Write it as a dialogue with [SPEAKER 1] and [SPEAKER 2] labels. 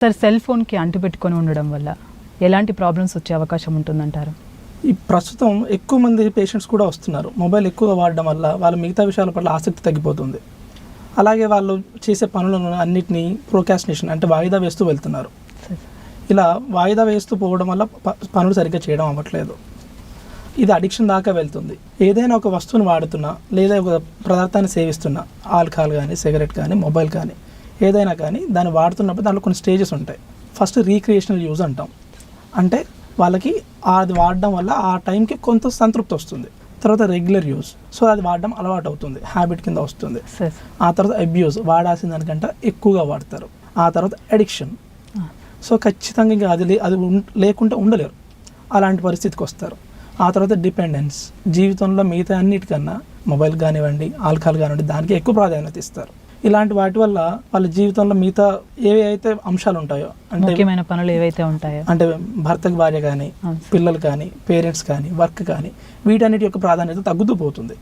[SPEAKER 1] Sir cell ఫోన్కి అంటుపెట్టుకొని ఉండడం వల్ల ఎలాంటి ప్రాబ్లమ్స్ వచ్చే అవకాశం ఉంటుందంటారు?
[SPEAKER 2] ఈ ప్రస్తుతం ఎక్కువ మంది పేషెంట్స్ కూడా వస్తున్నారు. మొబైల్ ఎక్కువగా వాడడం వల్ల వాళ్ళ మిగతా విషయాల పట్ల ఆసక్తి తగ్గిపోతుంది. అలాగే వాళ్ళు చేసే పనులను అన్నిటినీ ప్రోకాస్టినేషన్ అంటే వాయిదా వేస్తూ వెళ్తున్నారు. ఇలా వాయిదా వేస్తూ పోవడం వల్ల పనులు సరిగ్గా చేయడం అవ్వట్లేదు. ఇది అడిక్షన్ దాకా వెళ్తుంది. ఏదైనా ఒక వస్తువుని వాడుతున్నా లేదా ఒక పదార్థాన్ని సేవిస్తున్నా, ఆల్కహాల్ కానీ, సిగరెట్ కానీ, మొబైల్ కానీ, ఏదైనా కానీ దాన్ని వాడుతున్నప్పుడు దాంట్లో కొన్ని స్టేజెస్ ఉంటాయి. ఫస్ట్ రీక్రియేషనల్ యూజ్ అంటాం. అంటే వాళ్ళకి అది వాడడం వల్ల ఆ టైంకి కొంత సంతృప్తి వస్తుంది. తర్వాత రెగ్యులర్ యూజ్, సో అది వాడడం అలవాటు అవుతుంది, హ్యాబిట్ కింద వస్తుంది. ఆ తర్వాత అబ్యూజ్, వాడాల్సిన దానికంటే ఎక్కువగా వాడతారు. ఆ తర్వాత అడిక్షన్, సో ఖచ్చితంగా ఇంకా అది లేకుంటే ఉండలేరు, అలాంటి పరిస్థితికి వస్తారు. ఆ తర్వాత డిపెండెన్స్, జీవితంలో మిగతా అన్నిటికన్నా మొబైల్ కానివ్వండి, ఆల్కహాల్ కానివ్వండి దానికి ఎక్కువ ప్రాధాన్యత ఇస్తారు. ఇలాంటి వాటి వల్ల వాళ్ళ జీవితంలో మిగతా ఏవైతే అంశాలు ఉంటాయో, అంటే
[SPEAKER 1] ముఖ్యమైన పనులు ఏవైతే ఉంటాయో,
[SPEAKER 2] అంటే భర్తకు భార్య కానీ, పిల్లలు కానీ, పేరెంట్స్ కానీ, వర్క్ కానీ, వీటన్నిటి యొక్క ప్రాధాన్యత తగ్గుతూ పోతుంది.